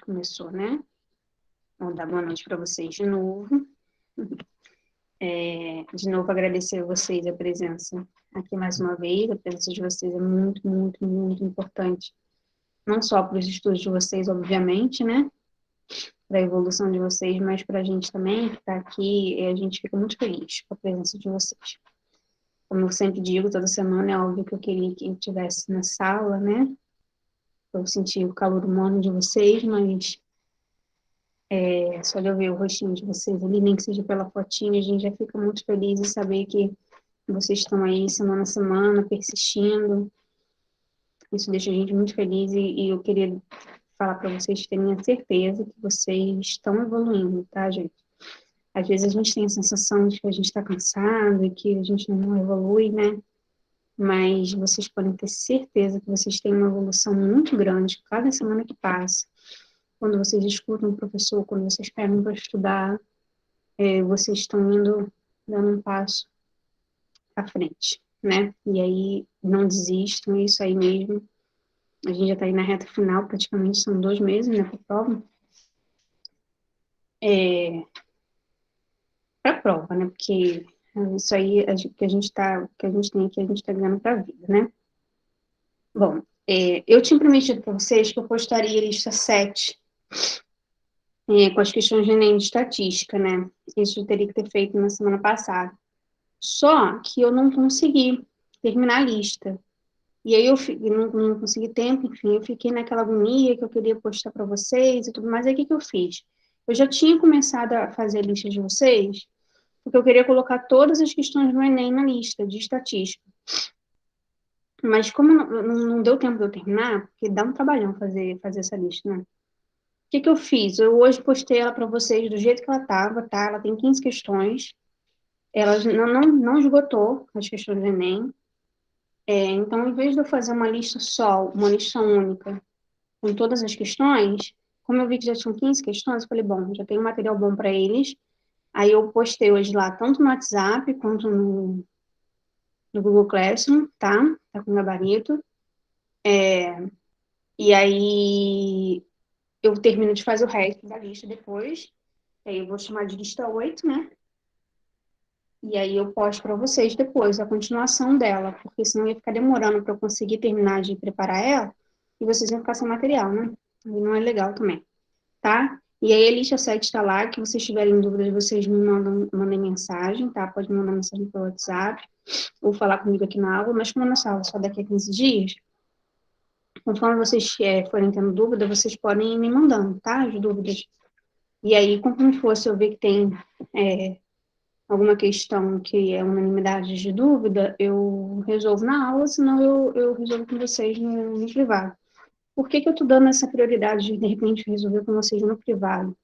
Começou, né? Vou dar boa noite para vocês de novo. De novo, agradecer a vocês a presença aqui mais uma vez. A presença de vocês é muito, muito, muito importante. Não só para os estudos de vocês, obviamente, né? Para a evolução de vocês, mas para a gente também, que está aqui, a gente fica muito feliz com a presença de vocês. Como eu sempre digo, toda semana é óbvio que eu queria que estivesse na sala, né? Eu senti o calor humano de vocês, mas só de eu ver o rostinho de vocês ali, nem que seja pela fotinha, a gente já fica muito feliz em saber que vocês estão aí semana a semana, persistindo. Isso deixa a gente muito feliz e eu queria falar para vocês terem a certeza que vocês estão evoluindo, tá, gente? Às vezes a gente tem a sensação de que a gente está cansado e que a gente não evolui, né? Mas vocês podem ter certeza que vocês têm uma evolução muito grande cada semana que passa. Quando vocês escutam o professor, quando vocês pegam para estudar, vocês estão indo, dando um passo à frente, né? E aí, não desistam, é isso aí mesmo. A gente já está aí na reta final, praticamente são 2 meses, né, para a prova. Para a prova, né? Porque isso aí que a gente tem aqui, a gente está ganhando para a vida, né? Bom, eu tinha prometido para vocês que eu postaria a lista 7, com as questões de Enem de estatística, né? Isso eu teria que ter feito na semana passada. Só que eu não consegui terminar a lista. E aí eu não consegui tempo, enfim, eu fiquei naquela agonia que eu queria postar para vocês e tudo mais. Aí o que eu fiz? Eu já tinha começado a fazer a lista de vocês, porque eu queria colocar todas as questões do Enem na lista de estatística. Mas como não deu tempo de eu terminar, porque dá um trabalhão fazer essa lista, né? O que eu fiz? Eu hoje postei ela para vocês do jeito que ela estava, tá? Ela tem 15 questões. Ela não esgotou as questões do Enem. Então, em vez de eu fazer uma lista só, uma lista única, com todas as questões, como eu vi que já tinham 15 questões, eu falei, bom, já tem um material bom para eles. Aí eu postei hoje lá, tanto no WhatsApp quanto no Google Classroom, tá? Tá com gabarito. E aí eu termino de fazer o resto da lista depois. Aí eu vou chamar de lista 8, né? E aí eu posto para vocês depois a continuação dela, porque senão ia ficar demorando para eu conseguir terminar de preparar ela e vocês iam ficar sem material, né? E não é legal também, tá? E aí a lista 7 está lá, que vocês tiverem dúvidas, vocês me mandem mensagem, tá? Pode me mandar mensagem pelo WhatsApp ou falar comigo aqui na aula, mas como a nossa aula só daqui a 15 dias, conforme vocês forem tendo dúvida, vocês podem ir me mandando, tá? As dúvidas. E aí, conforme for, se eu ver que tem alguma questão que é unanimidade de dúvida, eu resolvo na aula, senão eu resolvo com vocês no privado. Por que eu estou dando essa prioridade de repente, resolver com vocês no privado?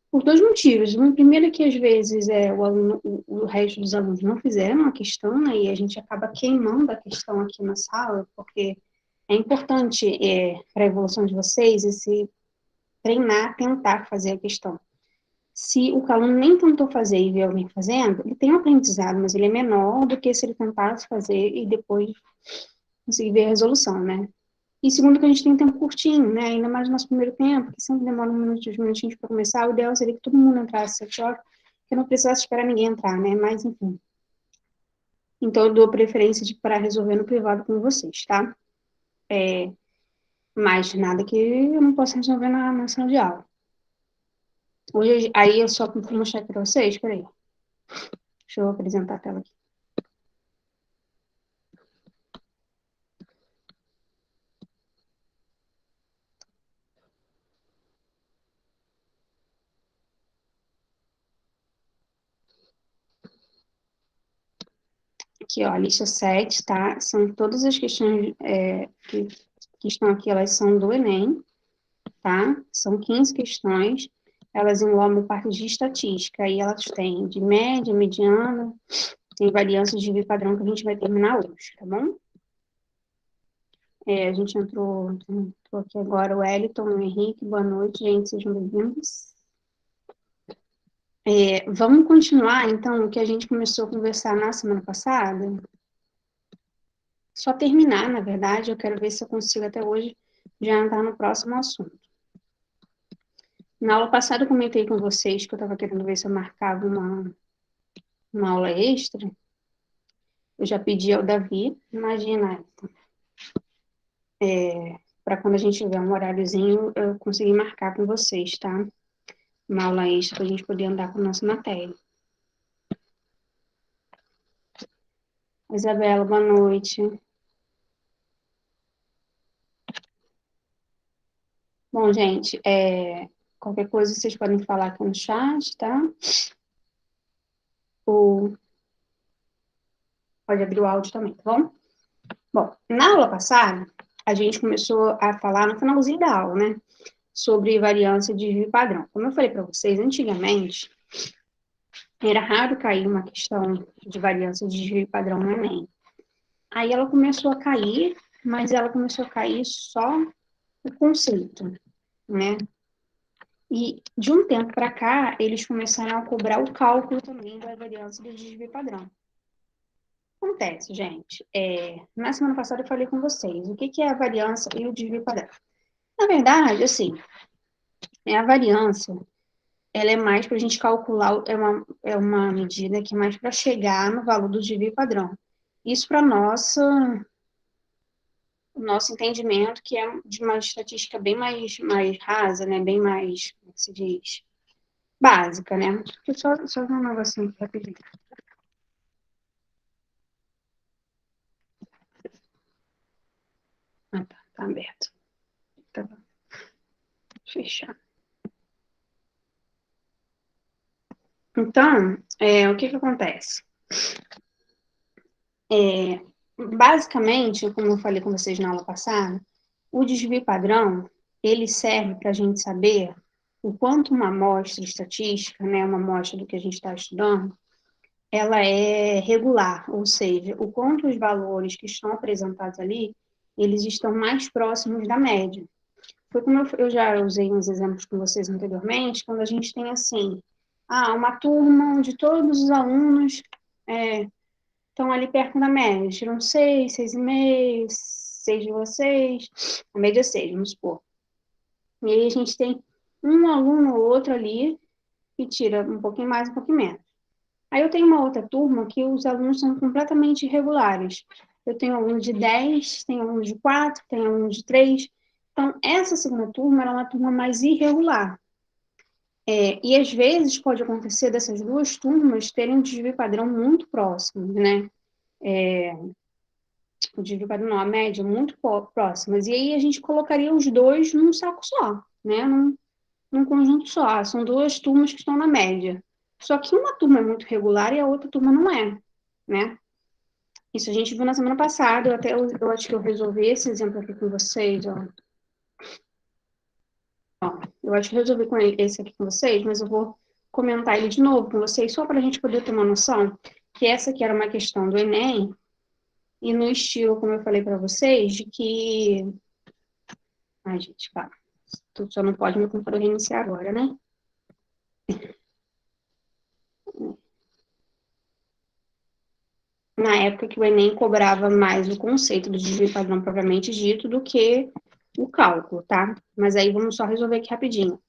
Por 2 motivos. Um primeiro é que, às vezes, o resto dos alunos não fizeram a questão, né, e a gente acaba queimando a questão aqui na sala, porque é importante para a evolução de vocês esse treinar, tentar fazer a questão. Se o aluno nem tentou fazer e vê alguém fazendo, ele tem um aprendizado, mas ele é menor do que se ele tentasse fazer e depois conseguir ver a resolução, né? E segundo, que a gente tem um tempo curtinho, né? Ainda mais no nosso primeiro tempo, que sempre demora 2 minutinhos para começar. O ideal seria que todo mundo entrasse às 7 horas, que eu não precisasse esperar ninguém entrar, né? Mas, enfim. Então, eu dou preferência para resolver no privado com vocês, tá? Mas nada que eu não possa resolver na sala de aula. Hoje, aí eu só vou mostrar para vocês, peraí. Deixa eu apresentar a tela aqui. Aqui, ó, a lista 7, tá? São todas as questões que estão aqui, elas são do Enem, tá? São 15 questões, elas englobam parte de estatística, aí elas têm de média, mediana, tem variância de padrão que a gente vai terminar hoje, tá bom? A gente entrou aqui agora o Wellington, o Henrique, boa noite, gente, sejam bem-vindos. Vamos continuar, então, o que a gente começou a conversar na semana passada? Só terminar, na verdade, eu quero ver se eu consigo até hoje já entrar no próximo assunto. Na aula passada eu comentei com vocês que eu estava querendo ver se eu marcava uma aula extra. Eu já pedi ao Davi, imagina, para quando a gente tiver um horáriozinho, eu conseguir marcar com vocês, tá? Uma aula extra para a gente poder andar com a nossa matéria. Isabela, boa noite. Bom, gente, qualquer coisa vocês podem falar aqui no chat, tá? Ou pode abrir o áudio também, tá bom? Bom, na aula passada, a gente começou a falar no finalzinho da aula, né? Sobre variância de desvio padrão. Como eu falei para vocês, antigamente, era raro cair uma questão de variância de desvio padrão no Enem. Aí ela começou a cair, mas ela começou a cair só o conceito, né? E de um tempo para cá, eles começaram a cobrar o cálculo também da variância do desvio padrão. Acontece, gente. Na semana passada eu falei com vocês o que é a variância e o desvio padrão. Na verdade, assim, a variância, ela é mais para a gente calcular, é uma medida que é mais para chegar no valor do desvio padrão. Isso para o nosso entendimento, que é de uma estatística bem mais rasa, né? Bem mais, como é que se diz? Básica, né? Deixa eu só ver um negocinho aqui rapidinho. Ah, tá aberto. Tá bom. Fechar. Então, o que acontece? Basicamente, como eu falei com vocês na aula passada, o desvio padrão, ele serve para a gente saber o quanto uma amostra estatística, né, uma amostra do que a gente está estudando, ela é regular, ou seja, o quanto os valores que estão apresentados ali, eles estão mais próximos da média. Foi como eu já usei uns exemplos com vocês anteriormente, quando a gente tem assim, uma turma onde todos os alunos estão ali perto da média, tiram 6, 6,5, 6,6, a média é 6, vamos supor. E aí a gente tem um aluno ou outro ali que tira um pouquinho mais, um pouquinho menos. Aí eu tenho uma outra turma que os alunos são completamente irregulares. Eu tenho aluno de 10, tenho aluno de 4, tenho aluno de 3. Então, essa segunda turma é uma turma mais irregular. E às vezes pode acontecer dessas duas turmas terem um desvio padrão muito próximo, né? O desvio padrão não, a média muito próximas. E aí a gente colocaria os dois num saco só, né? Num conjunto só. São duas turmas que estão na média. Só que uma turma é muito regular e a outra turma não é, né? Isso a gente viu na semana passada, eu acho que eu resolvi esse exemplo aqui com vocês, ó. Eu acho que eu resolvi com esse aqui com vocês, mas eu vou comentar ele de novo com vocês, só para a gente poder ter uma noção que essa aqui era uma questão do Enem, e no estilo, como eu falei para vocês, de que... Ai, gente, calma. Tu só não pode meu computador reiniciar agora, né? Na época que o Enem cobrava mais o conceito do desvio padrão propriamente dito do que o cálculo, tá? Mas aí vamos só resolver aqui rapidinho.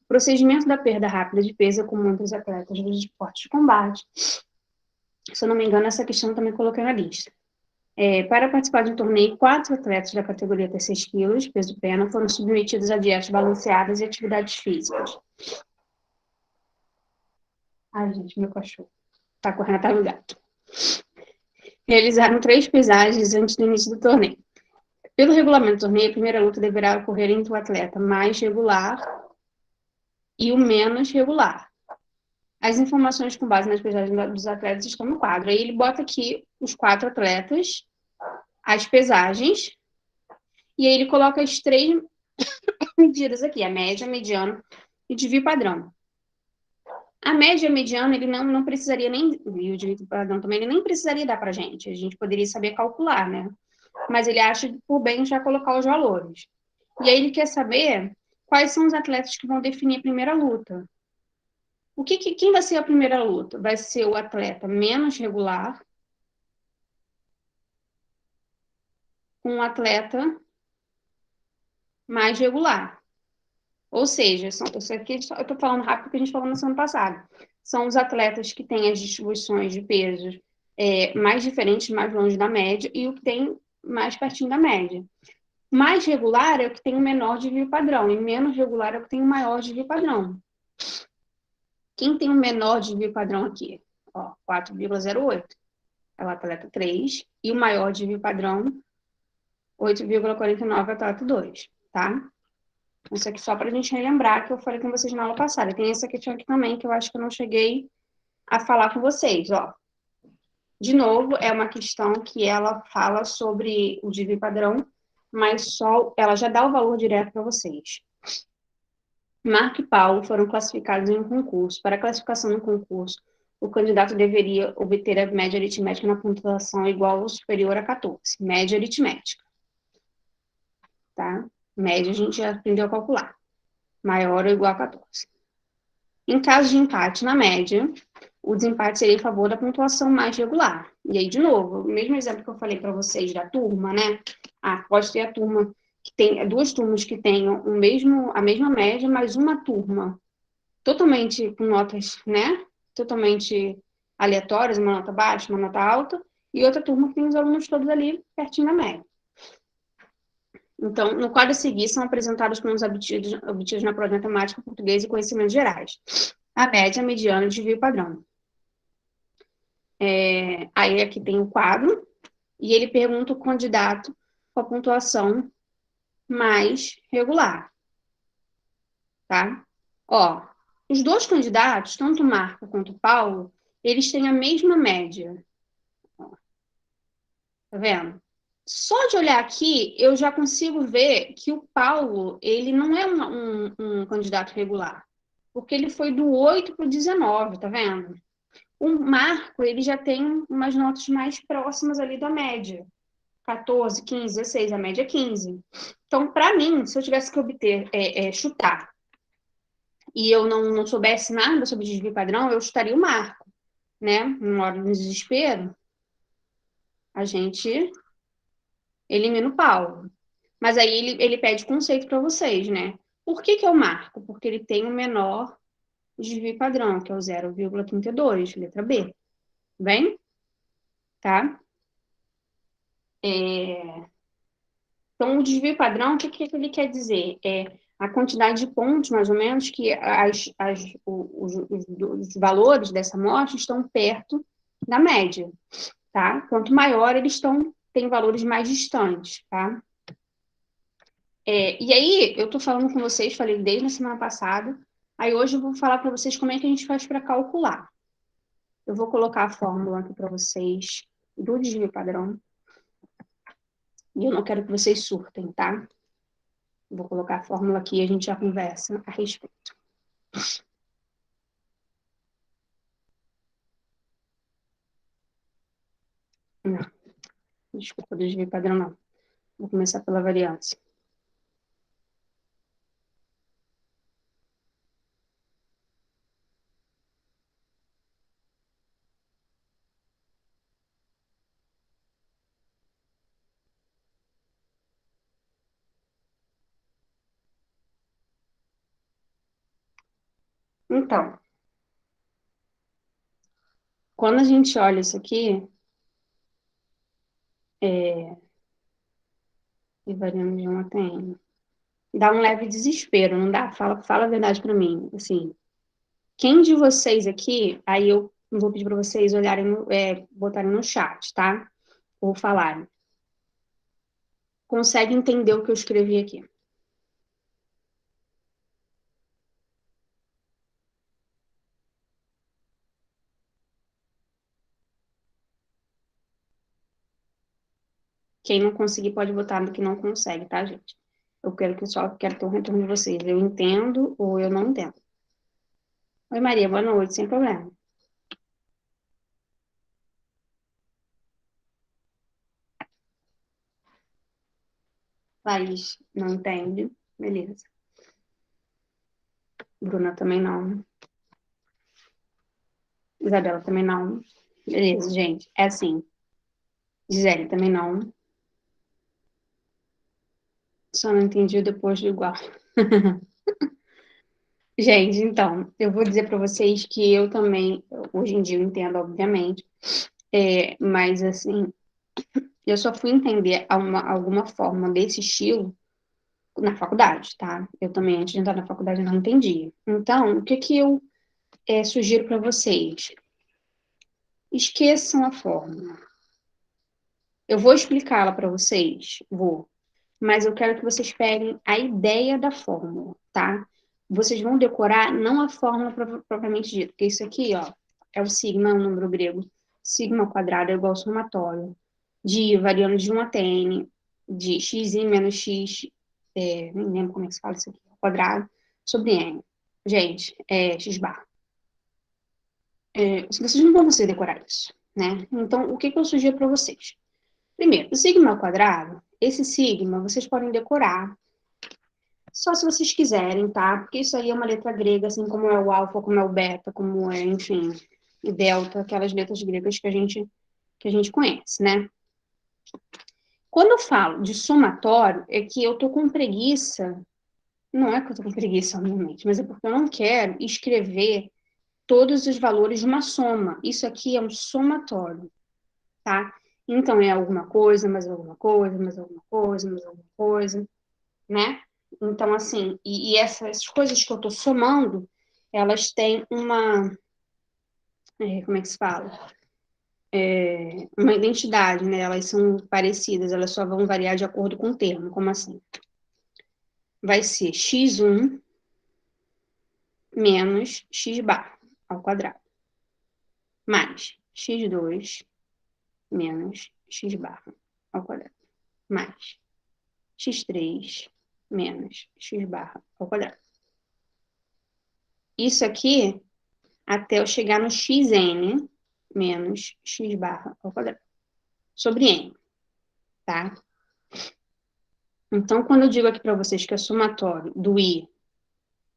Procedimento da perda rápida de peso é comum entre os atletas dos esportes de combate. Se eu não me engano, essa questão eu também coloquei na lista. Para participar de um torneio, 4 atletas da categoria até 6 quilos, peso pena, foram submetidos a dietas balanceadas e atividades físicas. Ai, gente, meu cachorro tá correndo atrás do gato. Realizaram 3 pesagens antes do início do torneio. Pelo regulamento do torneio, a primeira luta deverá ocorrer entre o atleta mais regular e o menos regular. As informações com base nas pesagens dos atletas estão no quadro. Aí ele bota aqui os 4 atletas, as pesagens, e aí ele coloca as 3 medidas aqui, a média, a mediana e o desvio padrão. A média e a mediana, ele não precisaria nem, e o desvio padrão também, ele nem precisaria dar para a gente poderia saber calcular, né? Mas ele acha por bem já colocar os valores. E aí ele quer saber quais são os atletas que vão definir a primeira luta. Quem vai ser a primeira luta? Vai ser o atleta menos regular com um atleta mais regular. Ou seja, isso aqui eu estou falando rápido porque a gente falou na semana passada. São os atletas que têm as distribuições de pesos mais diferentes, mais longe da média, e o que tem mais pertinho da média. Mais regular é o que tem o menor desvio padrão, e menos regular é o que tem o maior desvio padrão. Quem tem o menor desvio padrão aqui? Ó, 4,08. É o atleta 3. E o maior desvio padrão, 8,49 é o atleta 2, tá? Isso aqui só para a gente relembrar que eu falei com vocês na aula passada. Tem essa questão aqui também que eu acho que eu não cheguei a falar com vocês, ó. De novo, é uma questão que ela fala sobre o desvio padrão, mas só ela já dá o valor direto para vocês. Marco e Paulo foram classificados em um concurso. Para a classificação no concurso, o candidato deveria obter a média aritmética na pontuação igual ou superior a 14. Média aritmética. Tá? Média a gente já aprendeu a calcular. Maior ou igual a 14. Em caso de empate na média, o desempate seria em favor da pontuação mais regular. E aí, de novo, o mesmo exemplo que eu falei para vocês da turma, né? Pode ter a turma que tem duas turmas que tenham a mesma média, mas uma turma totalmente com notas, né? Totalmente aleatórias, uma nota baixa, uma nota alta, e outra turma que tem os alunos todos ali pertinho da média. Então, no quadro a seguir, são apresentados pontos obtidos na prova de matemática, português e conhecimentos gerais. A média, a mediana e o desvio padrão. Aí aqui tem o quadro, e ele pergunta o candidato com a pontuação mais regular. Tá? Ó, os dois candidatos, tanto o Marco quanto o Paulo, eles têm a mesma média. Ó, tá vendo? Só de olhar aqui, eu já consigo ver que o Paulo, ele não é um candidato regular, porque ele foi do 8 para o 19, tá vendo? O Marco, ele já tem umas notas mais próximas ali da média. 14, 15, 16, a média é 15. Então, para mim, se eu tivesse que obter, chutar, e eu não soubesse nada sobre desvio padrão, eu chutaria o Marco, né? Numa hora de desespero, a gente elimina o Paulo. Mas aí ele pede conceito para vocês, né? Por que é o Marco? Porque ele tem o menor desvio padrão, que é o 0,32, letra B. Bem? Tá? Então, o desvio padrão, o que ele quer dizer? É a quantidade de pontos, mais ou menos, que os valores dessa amostra estão perto da média, tá? Quanto maior, eles têm valores mais distantes, tá? E aí, eu estou falando com vocês, falei desde a semana passada, aí hoje eu vou falar para vocês como é que a gente faz para calcular. Eu vou colocar a fórmula aqui para vocês do desvio padrão, e eu não quero que vocês surtem, tá? Vou colocar a fórmula aqui e a gente já conversa a respeito. Não, desculpa, desvio padrão não. Vou começar pela variância. Então, quando a gente olha isso aqui, e variando de 1 até N, dá um leve desespero, não dá? Fala a verdade para mim, assim. Quem de vocês aqui, aí eu vou pedir para vocês olharem, botarem no chat, tá? Ou falarem. Consegue entender o que eu escrevi aqui? Quem não conseguir pode botar no que não consegue, tá, gente? Eu quero ter um retorno de vocês. Eu entendo ou eu não entendo. Oi, Maria, boa noite, sem problema. Laís, não entende? Beleza. Bruna também não. Isabela também não. Beleza, gente. É assim. Gisele também não. Só não entendi o depois do igual. Gente, então, eu vou dizer para vocês que eu também, hoje em dia eu entendo, obviamente, mas assim, eu só fui entender alguma forma desse estilo na faculdade, tá? Eu também, antes de entrar na faculdade, não entendia. Então, o que que eu sugiro para vocês? Esqueçam a fórmula. Eu vou explicá-la para vocês, vou, mas eu quero que vocês peguem a ideia da fórmula, tá? Vocês vão decorar não a fórmula propriamente dita, porque isso aqui, ó, é o sigma, é um número grego. Sigma ao quadrado é igual ao somatório de variando de 1 até n, de x menos x, nem lembro como é que se fala isso aqui, ao quadrado, sobre n. Gente, x bar. Vocês não vão conseguir decorar isso, né? Então, o que que eu sugiro para vocês? Primeiro, o sigma ao quadrado, esse sigma vocês podem decorar só se vocês quiserem, tá? Porque isso aí é uma letra grega, assim como é o alfa, como é o beta, como é, enfim, o delta, aquelas letras gregas que a gente conhece, né? Quando eu falo de somatório, é que eu tô com preguiça, não é que eu tô com preguiça, obviamente, mas é porque eu não quero escrever todos os valores de uma soma. Isso aqui é um somatório, tá? Então é alguma coisa, mais alguma coisa, mais alguma coisa, mais alguma coisa, né? Então, assim, e essas coisas que eu estou somando, elas têm como é que se fala? Uma identidade, né? Elas são parecidas, elas só vão variar de acordo com o termo. Como assim? Vai ser x1 menos x bar ao quadrado, mais x2 menos x bar ao quadrado, mais x3 menos x barra ao quadrado. Isso aqui até eu chegar no xn menos x barra ao quadrado, sobre n, tá? Então, quando eu digo aqui para vocês que é somatório do i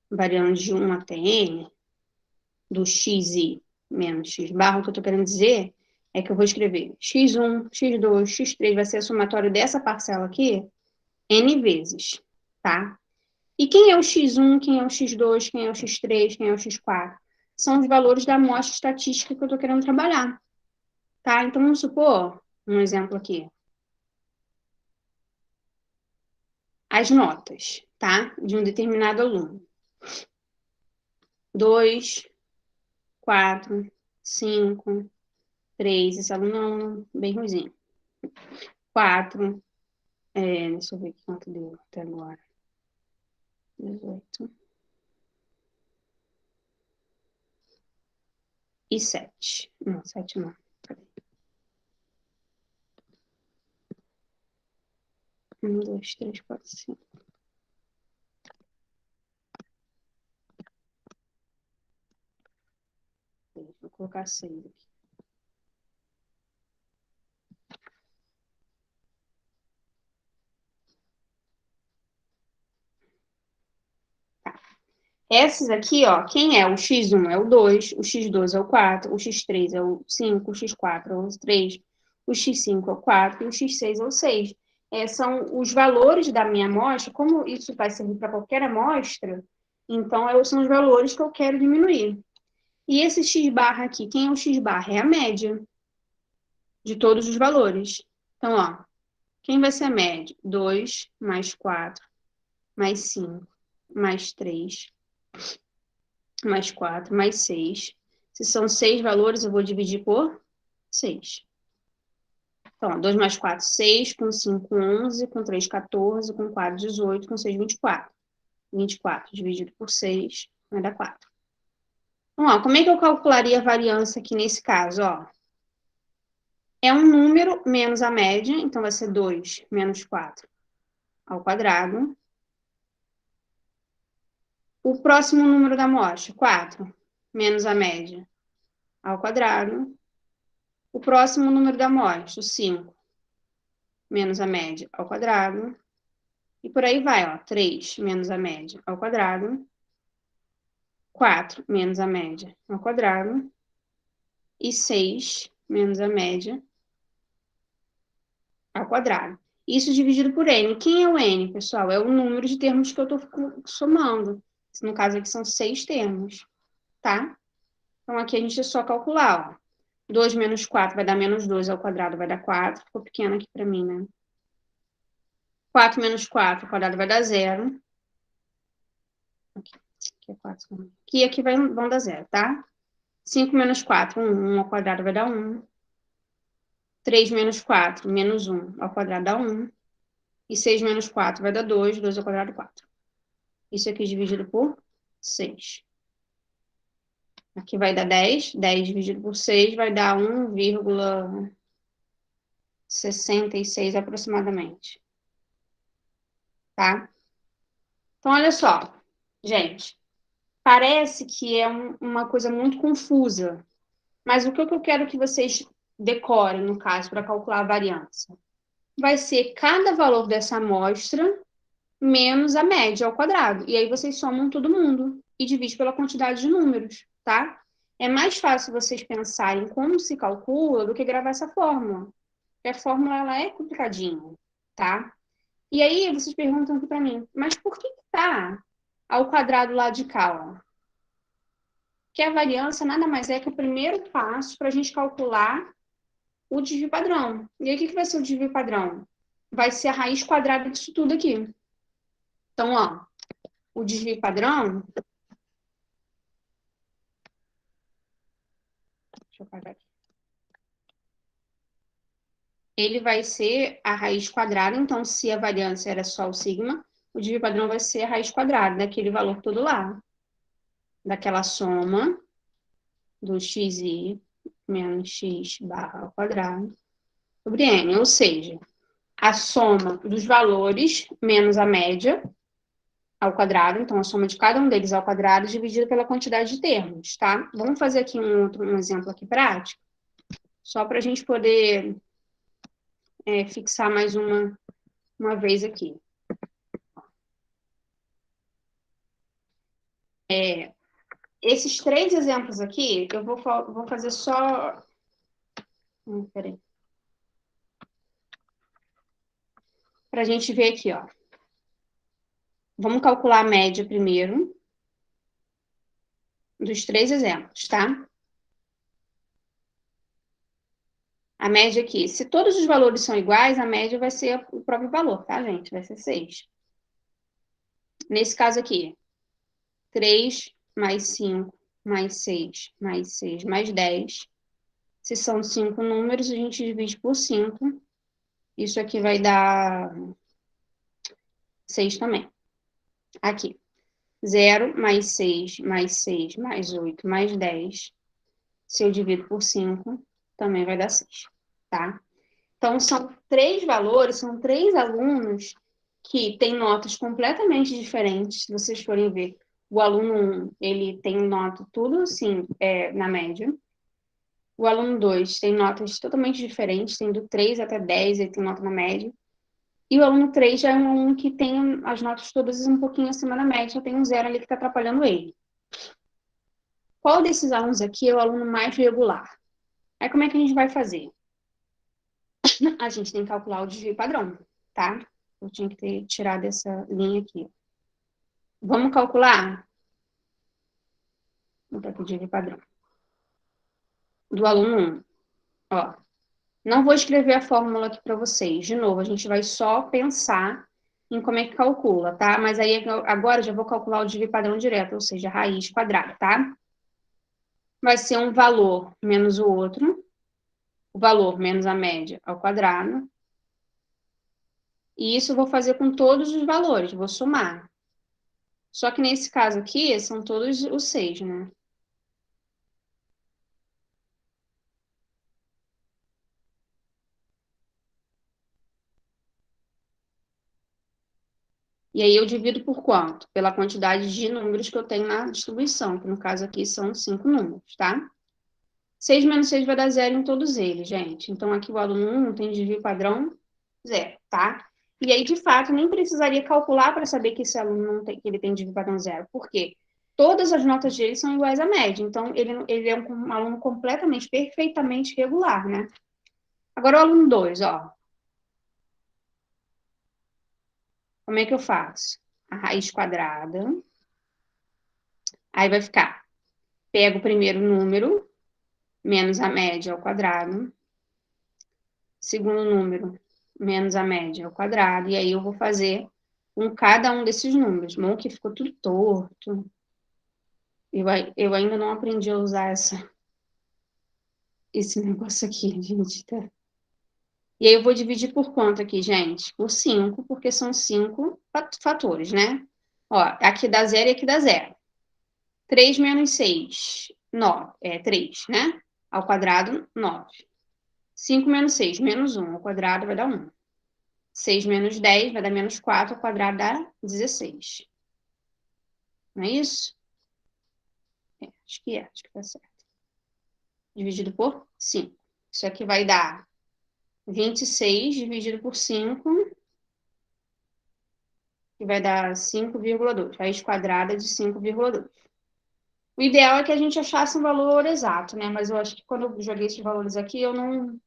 variando de 1 até n, do xi menos x barra, o que eu estou querendo dizer é que eu vou escrever x1, x2, x3, vai ser a somatório dessa parcela aqui, n vezes, tá? E quem é o x1, quem é o x2, quem é o x3, quem é o x4? São os valores da amostra estatística que eu estou querendo trabalhar, tá? Então, vamos supor, um exemplo aqui, as notas, tá? De um determinado aluno. 2, 4, 5, 3, esse aluno é um bem ruimzinho. 4, deixa eu ver quanto deu até agora. 18. E 7. Não, 7 não. Cadê? 1, 2, 3, 4, 5. Vou colocar 6 aqui. Esses aqui, ó, quem é o x1 é o 2, o x2 é o 4, o x3 é o 5, o x4 é o 3, o x5 é o 4 e o x6 é o 6. São os valores da minha amostra, como isso vai servir para qualquer amostra, então são os valores que eu quero diminuir. E esse x barra aqui, quem é o x barra? É a média de todos os valores. Então, ó, quem vai ser a média? 2 mais 4 mais 5 mais 3 mais 4, mais 6. Se são 6 valores, eu vou dividir por 6. Então, ó, 2 mais 4, 6, com 5, 11, com 3, 14, com 4, 18, com 6, 24. 24 dividido por 6 vai dar 4. Então, ó, como é que eu calcularia a variância aqui nesse caso? Ó? É um número menos a média, então vai ser 2 menos 4 ao quadrado. O próximo número da amostra, 4 menos a média ao quadrado. O próximo número da amostra, 5 menos a média ao quadrado. E por aí vai, ó. 3 menos a média ao quadrado. 4 menos a média ao quadrado. E 6 menos a média ao quadrado. Isso dividido por n. Quem é o n, pessoal? É o número de termos que eu estou somando. No caso aqui são 6 termos, tá? Então, aqui a gente é só calcular, ó. 2 menos 4 vai dar menos 2 ao quadrado, vai dar 4. Ficou pequeno aqui para mim, né? 4 menos 4 ao quadrado vai dar 0. Aqui é 4. Aqui vão dar 0, tá? 5 menos 4, 1. 1 ao quadrado vai dar 1. 3 menos 4, menos 1 ao quadrado dá 1. E 6 menos 4 vai dar 2. 2 ao quadrado, 4. Isso aqui dividido por 6. Aqui vai dar 10. 10 dividido por 6 vai dar 1,66 aproximadamente. Tá? Então, olha só. Gente, parece que é uma coisa muito confusa. Mas o que eu quero que vocês decorem, no caso, para calcular a variância? Vai ser cada valor dessa amostra menos a média ao quadrado. E aí vocês somam todo mundo e dividem pela quantidade de números, tá? É mais fácil vocês pensarem como se calcula do que gravar essa fórmula. Porque a fórmula ela é complicadinha, tá? E aí vocês perguntam aqui para mim, mas por que tá ao quadrado lá de cá, ó? Que a variância nada mais é que o primeiro passo para a gente calcular o desvio padrão. E aí o que vai ser o desvio padrão? Vai ser a raiz quadrada disso tudo aqui. Então, ó, o desvio padrão... Deixa eu apagar aqui. Ele vai ser a raiz quadrada, então se a variância era só o sigma, o desvio padrão vai ser a raiz quadrada daquele valor todo lá. Daquela soma do xi menos x barra ao quadrado sobre n, ou seja, a soma dos valores menos a média ao quadrado, então a soma de cada um deles ao quadrado dividida pela quantidade de termos, tá? Vamos fazer aqui um exemplo aqui prático, só para a gente poder fixar mais uma vez aqui. Esses 3 exemplos aqui, eu vou fazer só... Peraí. Para a gente ver aqui, ó. Vamos calcular a média primeiro dos 3 exemplos, tá? A média aqui, se todos os valores são iguais, a média vai ser o próprio valor, tá, gente? Vai ser 6. Nesse caso aqui, 3 mais 5 mais 6 mais 6 mais 10. Se são 5 números, a gente divide por 5. Isso aqui vai dar 6 também. Aqui. 0 mais 6 mais 6 mais 8 mais 10. Se eu divido por 5, também vai dar 6, tá? Então, são 3 valores, são 3 alunos que têm notas completamente diferentes. Se vocês forem ver, o aluno 1, ele tem nota tudo assim, na média. O aluno 2 tem notas totalmente diferentes, tem do 3 até 10, ele tem nota na média. E o aluno 3 já é um aluno que tem as notas todas um pouquinho acima da média, só tem um 0 ali que está atrapalhando ele. Qual desses alunos aqui é o aluno mais regular? Aí como é que a gente vai fazer? A gente tem que calcular o desvio padrão, tá? Eu tinha que ter tirado essa linha aqui. Vamos calcular? Vou botar aqui o desvio padrão. Do aluno 1. Ó, não vou escrever a fórmula aqui para vocês. De novo, a gente vai só pensar em como é que calcula, tá? Mas aí agora eu já vou calcular o desvio padrão direto, ou seja, a raiz quadrada, tá? Vai ser um valor menos o outro, o valor menos a média ao quadrado. E isso eu vou fazer com todos os valores, vou somar. Só que nesse caso aqui, são todos os 6, né? E aí eu divido por quanto? Pela quantidade de números que eu tenho na distribuição, que no caso aqui são 5 números, tá? 6 menos 6 vai dar 0 em todos eles, gente. Então, aqui o aluno 1 tem desvio padrão 0, tá? E aí, de fato, nem precisaria calcular para saber que esse aluno não tem, que ele tem desvio padrão 0. Por quê? Todas as notas dele são iguais à média. Então, ele é um aluno completamente, perfeitamente regular, né? Agora, o aluno 2, ó. Como é que eu faço? A raiz quadrada Aí vai ficar, pega o primeiro número, menos a média ao quadrado. Segundo número, menos a média ao quadrado. E aí eu vou fazer com cada um desses números. Bom, que ficou tudo torto. Eu ainda não aprendi a usar esse negócio aqui, gente, tá? E aí eu vou dividir por quanto aqui, gente? Por 5, porque são 5 fatores, né? Ó, aqui dá 0 e aqui dá 0. 3 menos 6, 9. É 3, né? Ao quadrado, 9. 5 menos 6, menos 1. Ao quadrado vai dar 1. 6 menos 10 vai dar menos 4. Ao quadrado dá 16. Não é isso? Acho que tá certo. Dividido por 5. Isso aqui vai dar 26 dividido por 5, que vai dar 5,2. Raiz quadrada de 5,2. O ideal é que a gente achasse um valor exato, né? Mas eu acho que quando eu joguei esses valores aqui, eu não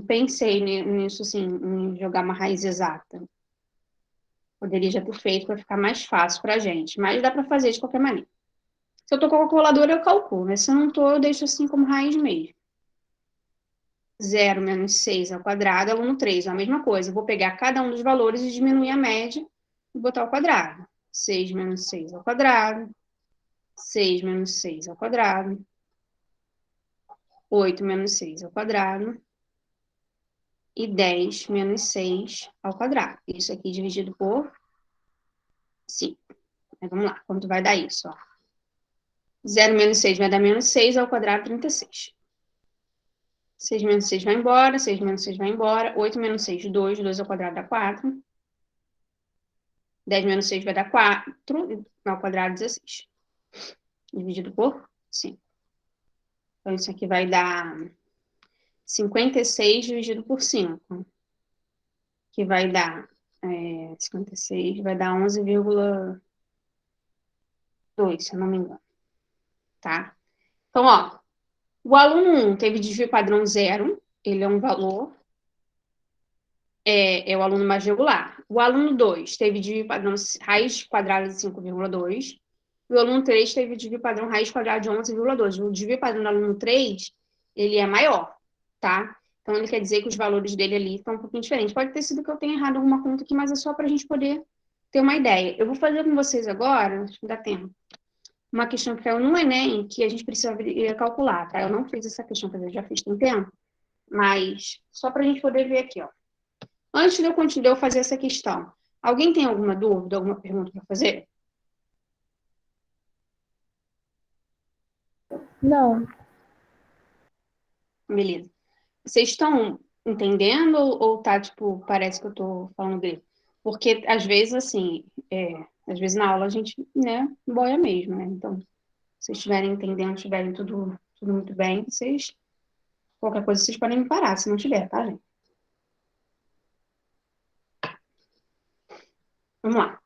pensei nisso, assim, em jogar uma raiz exata. Poderia já ter feito para ficar mais fácil para a gente. Mas dá para fazer de qualquer maneira. Se eu tô com a calculadora, eu calculo. Mas se eu não tô, eu deixo assim como raiz mesmo. 0 menos 6 ao quadrado, aluno 3. É a mesma coisa. Eu vou pegar cada um dos valores e diminuir a média e botar ao quadrado. 6 menos 6 ao quadrado. 6 menos 6 ao quadrado. 8 menos 6 ao quadrado. E 10 menos 6 ao quadrado. Isso aqui dividido por 5. Vamos lá, quanto vai dar isso? Ó. 0 menos 6 vai dar menos 6 ao quadrado, 36. 6 menos 6 vai embora, 6 menos 6 vai embora. 8 menos 6, 2. 2 ao quadrado dá 4. 10 menos 6 vai dar 4. Ao quadrado, 16. Dividido por 5. Então, isso aqui vai dar 56 dividido por 5. Que vai dar 56, vai dar 11,2, se eu não me engano. Tá? Então, ó, o aluno 1 teve desvio padrão 0, ele é um valor, é o aluno mais regular. O aluno 2 teve desvio padrão raiz quadrada de 5,2. E o aluno 3 teve desvio padrão raiz quadrada de 11,2. O desvio padrão do aluno 3, ele é maior, tá? Então, ele quer dizer que os valores dele ali estão um pouquinho diferentes. Pode ter sido que eu tenha errado alguma conta aqui, mas é só para a gente poder ter uma ideia. Eu vou fazer com vocês agora, acho que dá tempo, uma questão que caiu no Enem, que a gente precisa calcular, tá? Eu não fiz essa questão, porque eu já fiz tem tempo, mas só para a gente poder ver aqui, ó. Antes de eu fazer essa questão, alguém tem alguma dúvida, alguma pergunta para fazer? Não. Beleza. Vocês estão entendendo ou tá, tipo, parece que eu tô falando grego? Porque, às vezes, assim, às vezes na aula a gente, né, boia mesmo, né? Então, se vocês estiverem entendendo, estiverem tudo muito bem, qualquer coisa vocês podem me parar, se não tiver, tá, gente? Vamos lá.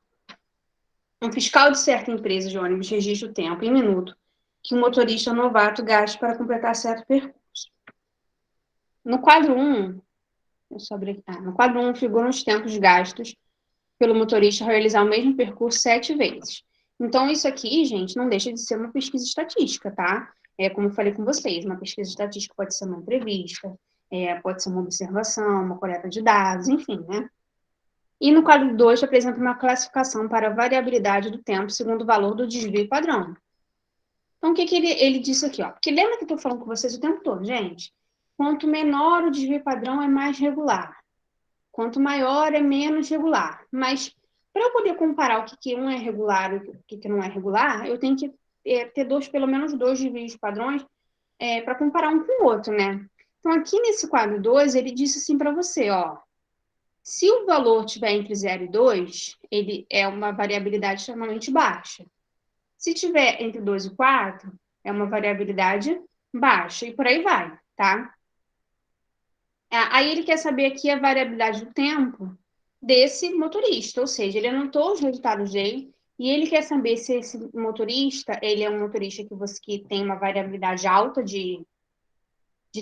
Um fiscal de certa empresa de ônibus registra o tempo em minuto que um motorista novato gasta para completar certo percurso. No quadro 1, no quadro 1 figuram os tempos gastos pelo motorista realizar o mesmo percurso 7 vezes. Então, isso aqui, gente, não deixa de ser uma pesquisa estatística, tá? Como eu falei com vocês, uma pesquisa estatística pode ser uma entrevista, pode ser uma observação, uma coleta de dados, enfim, né? E no quadro 2, apresenta uma classificação para a variabilidade do tempo segundo o valor do desvio padrão. Então, o que ele disse aqui, ó? Porque lembra que eu estou falando com vocês o tempo todo, gente? Quanto menor o desvio padrão, é mais regular. Quanto maior, é menos regular. Mas, para eu poder comparar o que um é regular e o que não é regular, eu tenho que ter pelo menos dois desvios padrões para comparar um com o outro, né? Então, aqui nesse quadro 2, ele disse assim para você, ó. Se o valor estiver entre 0 e 2, ele é uma variabilidade extremamente baixa. Se tiver entre 2 e 4, é uma variabilidade baixa. E por aí vai, tá? Aí ele quer saber aqui a variabilidade do tempo desse motorista, ou seja, ele anotou os resultados dele e ele quer saber se esse motorista, ele é um motorista que tem uma variabilidade alta de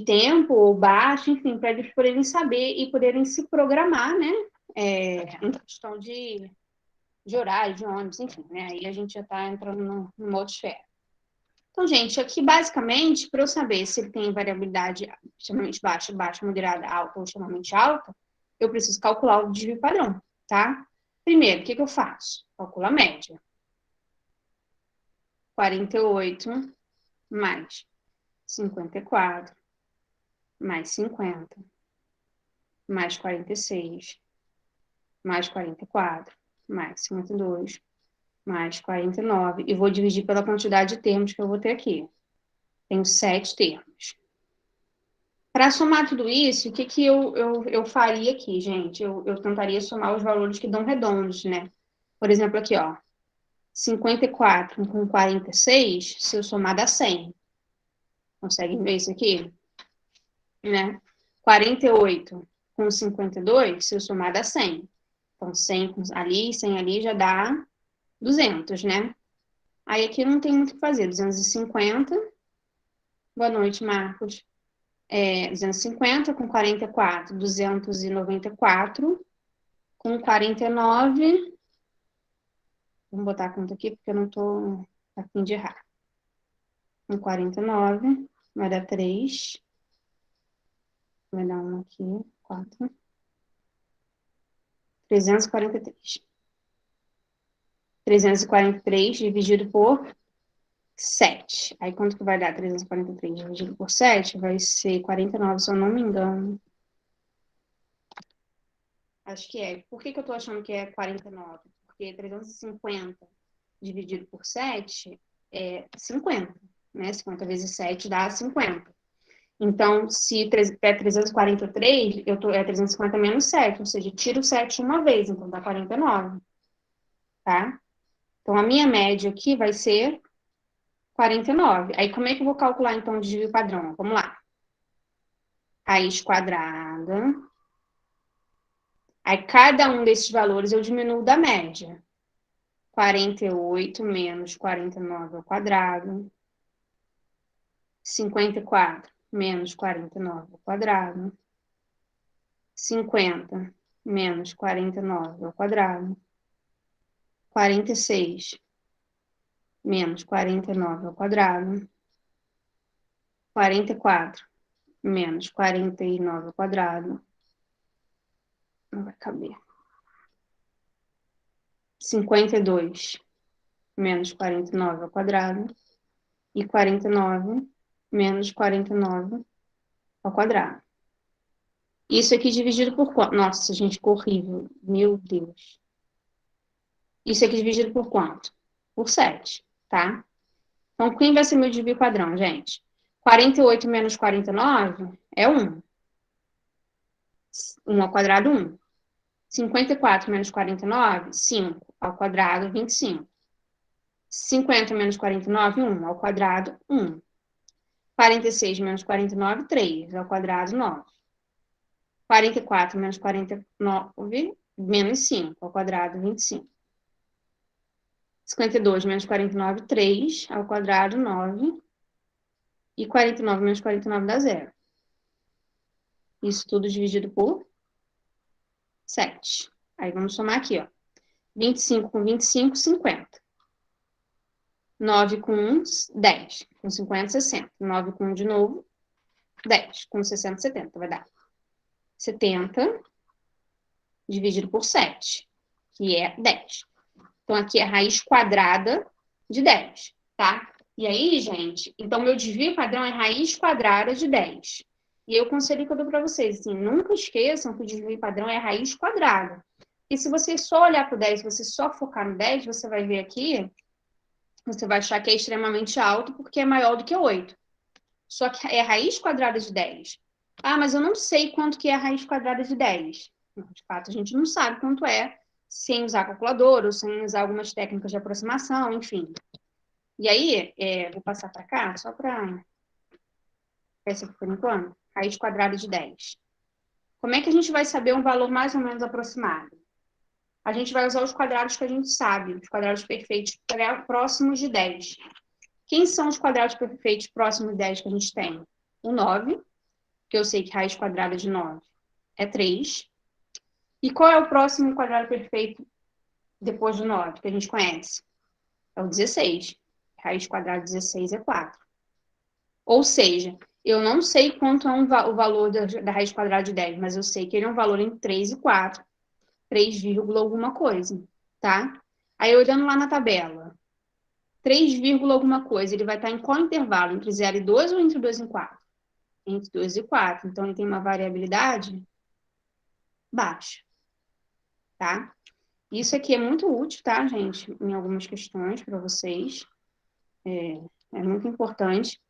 tempo ou baixa, enfim, para eles poderem saber e poderem se programar, né? Em questão de de horário, de ônibus, enfim, né? Aí a gente já está entrando numa outra esfera. Então, gente, aqui basicamente, para eu saber se ele tem variabilidade extremamente baixa, baixa, moderada, alta ou extremamente alta, eu preciso calcular o desvio padrão, tá? Primeiro, o que eu faço? Calculo a média. 48 mais 54 mais 50 mais 46 mais 44 mais 52 mais 49 e vou dividir pela quantidade de termos que eu vou ter aqui. Tenho 7 termos. Para somar tudo isso, o que eu faria aqui, gente? Eu tentaria somar os valores que dão redondos, né? Por exemplo, aqui, ó. 54 com 46, se eu somar dá 100. Conseguem ver isso aqui? Né? 48 com 52, se eu somar dá 100. Então, 100 ali, 100 ali já dá 200, né? Aí aqui não tem muito o que fazer. 250. Boa noite, Marcos. 250 com 44, 294. Com 49. Vamos botar a conta aqui, porque eu não estou a fim de errar. Com 49, vai dar 3. Vai dar 1 aqui, 4. 343. 343 dividido por 7. Aí, quanto que vai dar 343 dividido por 7? Vai ser 49, se eu não me engano. Acho que é. Por que eu tô achando que é 49? Porque 350 dividido por 7 é 50, né? 50 vezes 7 dá 50. Então, se é 343, é 350 menos 7, ou seja, tiro 7 uma vez, então dá 49, tá? Então, a minha média aqui vai ser 49. Aí, como é que eu vou calcular, então, o desvio padrão? Vamos lá. Raiz quadrada. Aí, cada um desses valores eu diminuo da média. 48 menos 49 ao quadrado. 54 menos 49 ao quadrado. 50 menos 49 ao quadrado. 46 menos 49 ao quadrado. 44 menos 49 ao quadrado. Não vai caber. 52 menos 49 ao quadrado. E 49 menos 49 ao quadrado. Isso aqui dividido por quanto? Nossa, gente, ficou horrível. Meu Deus. Isso aqui dividido por quanto? Por 7, tá? Então, quem vai ser meu desvio padrão, gente? 48 menos 49 é 1. 1 ao quadrado, 1. 54 menos 49, 5. Ao quadrado, 25. 50 menos 49, 1. Ao quadrado, 1. 46 menos 49, 3. Ao quadrado, 9. 44 menos 49, menos 5. Ao quadrado, 25. 52 menos 49, 3. Ao quadrado, 9. E 49 menos 49 dá 0. Isso tudo dividido por 7. Aí vamos somar aqui, ó. 25 com 25, 50. 9 com 1, 10. Com 50, 60. 9 com 1 de novo, 10. Com 60, 70. Vai dar 70 dividido por 7, que é 10. Então, aqui é a raiz quadrada de 10, tá? E aí, gente, então meu desvio padrão é raiz quadrada de 10. E aí o conselho que eu dou para vocês, assim, nunca esqueçam que o desvio padrão é raiz quadrada. E se você só olhar para o 10, se você só focar no 10, você vai ver aqui, você vai achar que é extremamente alto porque é maior do que 8. Só que é raiz quadrada de 10. Ah, mas eu não sei quanto que é a raiz quadrada de 10. De fato, a gente não sabe quanto é, sem usar calculador ou sem usar algumas técnicas de aproximação, enfim. E aí, vou passar para cá, só para essa aqui por enquanto. Raiz quadrada de 10. Como é que a gente vai saber um valor mais ou menos aproximado? A gente vai usar os quadrados que a gente sabe, os quadrados perfeitos próximos de 10. Quem são os quadrados perfeitos próximos de 10 que a gente tem? O 9, que eu sei que raiz quadrada de 9 é 3. E qual é o próximo quadrado perfeito depois do 9, que a gente conhece? É o 16. Raiz quadrada de 16 é 4. Ou seja, eu não sei quanto é o valor da raiz quadrada de 10, mas eu sei que ele é um valor entre 3 e 4. 3, alguma coisa, tá? Aí, olhando lá na tabela, 3, alguma coisa, ele vai estar em qual intervalo? Entre 0 e 2 ou entre 2 e 4? Entre 2 e 4. Então, ele tem uma variabilidade baixa, tá? Isso aqui é muito útil, tá, gente? Em algumas questões para vocês. É muito importante.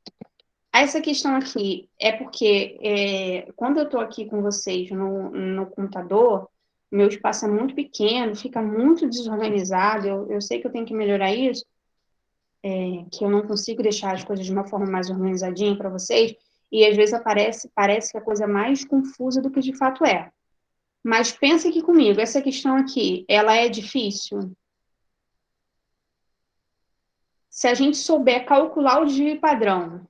Essa questão aqui é porque quando eu estou aqui com vocês no computador, meu espaço é muito pequeno, fica muito desorganizado. Eu sei que eu tenho que melhorar isso, que eu não consigo deixar as coisas de uma forma mais organizadinha para vocês, e às vezes parece que a coisa é mais confusa do que de fato é. Mas pensa aqui comigo, essa questão aqui, ela é difícil? Se a gente souber calcular o desvio padrão,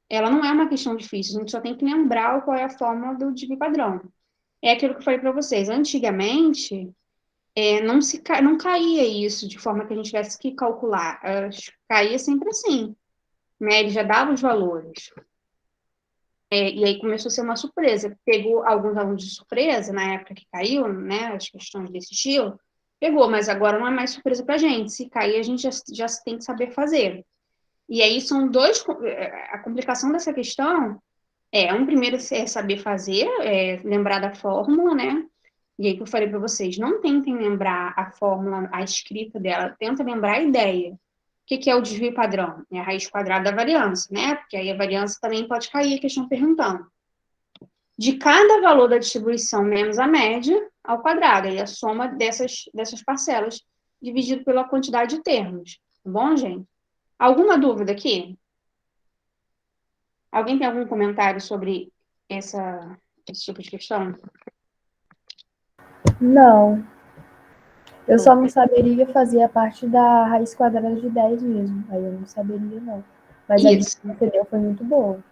ela não é uma questão difícil, a gente só tem que lembrar qual é a fórmula do desvio padrão. É aquilo que eu falei para vocês. Antigamente, não caía isso de forma que a gente tivesse que calcular. Caía sempre assim, né? Ele já dava os valores. E aí começou a ser uma surpresa. Pegou alguns alunos de surpresa na época que caiu, né? As questões desse estilo. Pegou, mas agora não é mais surpresa para a gente. Se cair, a gente já tem que saber fazer. E aí são dois. A complicação dessa questão um primeiro é saber fazer, lembrar da fórmula, né? E aí que eu falei para vocês, não tentem lembrar a fórmula, a escrita dela, tenta lembrar a ideia. O que é o desvio padrão? É a raiz quadrada da variância, né? Porque aí a variância também pode cair, a questão perguntando. De cada valor da distribuição menos a média ao quadrado, aí a soma dessas parcelas, dividido pela quantidade de termos. Tá bom, gente? Alguma dúvida aqui? Alguém tem algum comentário sobre esse tipo de questão? Não. Eu só não saberia fazer a parte da raiz quadrada de 10 mesmo. Aí eu não saberia, não. Mas a dica que você deu foi muito boa.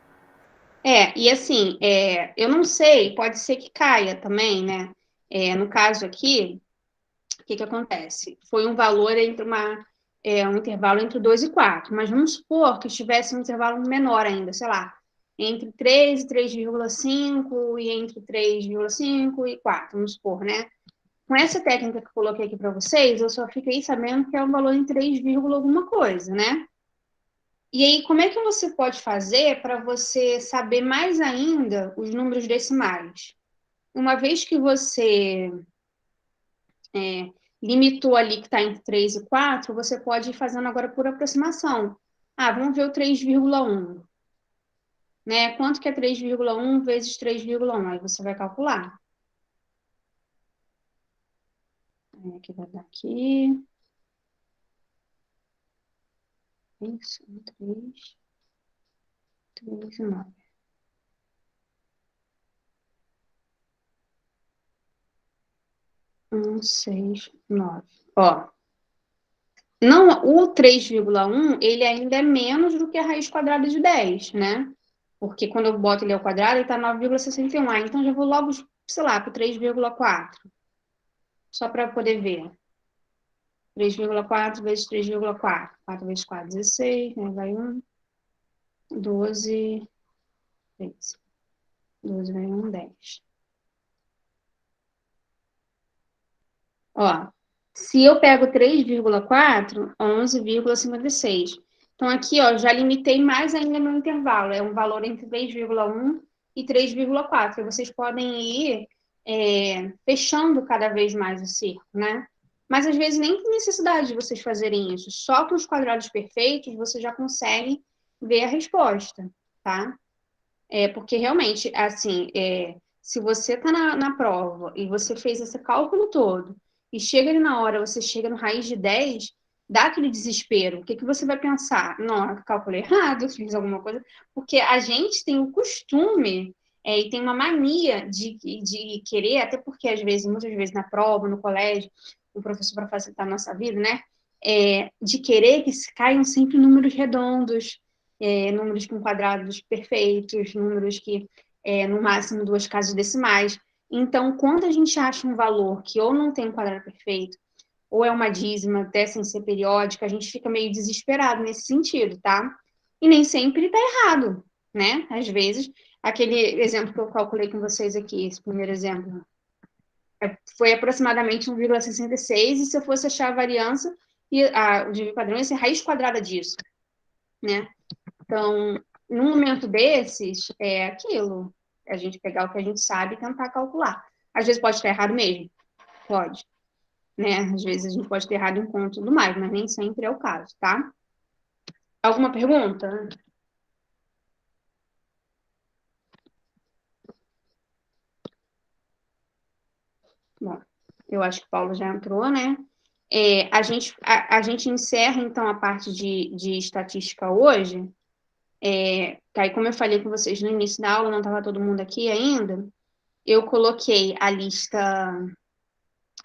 E assim, eu não sei, pode ser que caia também, né? No caso aqui, o que acontece? Foi um valor entre um intervalo entre 2 e 4, mas vamos supor que estivesse um intervalo menor ainda, sei lá, entre 3 e 3,5 e entre 3,5 e 4, vamos supor, né? Com essa técnica que eu coloquei aqui para vocês, eu só fiquei sabendo que é um valor em 3, alguma coisa, né? E aí, como é que você pode fazer para você saber mais ainda os números decimais? Uma vez que você limitou ali que está entre 3 e 4, você pode ir fazendo agora por aproximação. Vamos ver o 3,1. Né? Quanto que é 3,1 vezes 3,1? Aí você vai calcular. Aqui vai dar aqui. Isso, 3, 3 e 9. 1, 6, 9. Ó, não, o 3,1, ele ainda é menos do que a raiz quadrada de 10, né? Porque quando eu boto ele ao quadrado, ele está 9,61. Então já vou logo, sei lá, para o 3,4. Só para poder ver. 3,4 vezes 3,4. 4 vezes 4, 16, né? Vai 1, 12, 13. 12 vai 1, 10. Ó, se eu pego 3,4, 11,56. Então, aqui, ó, já limitei mais ainda meu intervalo. É um valor entre 3,1 e 3,4. Vocês podem ir fechando cada vez mais o círculo, né? Mas, às vezes, nem tem necessidade de vocês fazerem isso. Só com os quadrados perfeitos, você já consegue ver a resposta, tá? Porque, realmente, assim, se você está na prova e você fez esse cálculo todo, e chega ali na hora, você chega no raiz de 10, dá aquele desespero. O que você vai pensar? Não, eu calculei errado, fiz alguma coisa. Porque a gente tem o costume e tem uma mania de querer, até porque às vezes, muitas vezes na prova, no colégio, o professor para facilitar a nossa vida, né? De querer que caiam sempre números redondos, números com quadrados perfeitos, números que no máximo 2 casas decimais. Então, quando a gente acha um valor que ou não tem um quadrado perfeito, ou é uma dízima, até sem ser periódica, a gente fica meio desesperado nesse sentido, tá? E nem sempre tá errado, né? Às vezes, aquele exemplo que eu calculei com vocês aqui, esse primeiro exemplo, foi aproximadamente 1,66, e se eu fosse achar a variância, o desvio padrão ia ser raiz quadrada disso, né? Então, num momento desses, é aquilo, a gente pegar o que a gente sabe e tentar calcular. Às vezes pode estar errado mesmo, pode, né? Às vezes a gente pode ter errado em conta e tudo mais, mas nem sempre é o caso, tá? Alguma pergunta? Bom, eu acho que o Paulo já entrou, né? A gente encerra, então, a parte de estatística hoje. Que aí, como eu falei com vocês no início da aula, não estava todo mundo aqui ainda, eu coloquei a lista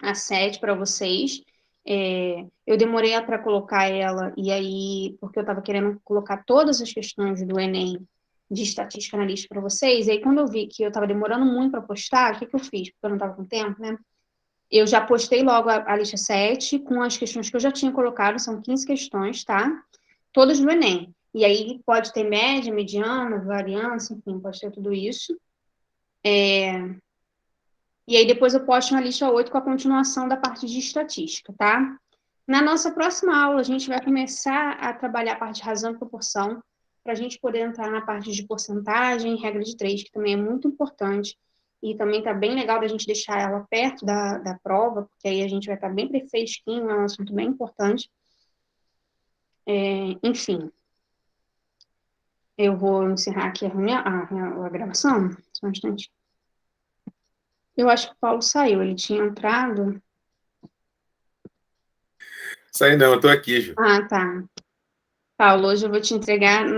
A7 para vocês. Eu demorei para colocar ela, e aí, porque eu estava querendo colocar todas as questões do Enem de estatística na lista para vocês, e aí quando eu vi que eu estava demorando muito para postar, o que eu fiz? Porque eu não estava com tempo, né? Eu já postei logo a lista 7 com as questões que eu já tinha colocado, são 15 questões, tá? Todas do Enem. E aí pode ter média, mediana, variância, enfim, pode ter tudo isso. E aí depois eu posto uma lista 8 com a continuação da parte de estatística, tá? Na nossa próxima aula, a gente vai começar a trabalhar a parte de razão e proporção, para a gente poder entrar na parte de porcentagem, regra de 3, que também é muito importante, e também está bem legal da gente deixar ela perto da prova, porque aí a gente vai estar bem fresquinho, é um assunto bem importante. Enfim, eu vou encerrar aqui a gravação, só um instante. Eu acho que o Paulo saiu, ele tinha entrado. Saí não, eu estou aqui, Ju. Ah, tá. Paulo, hoje eu vou te entregar na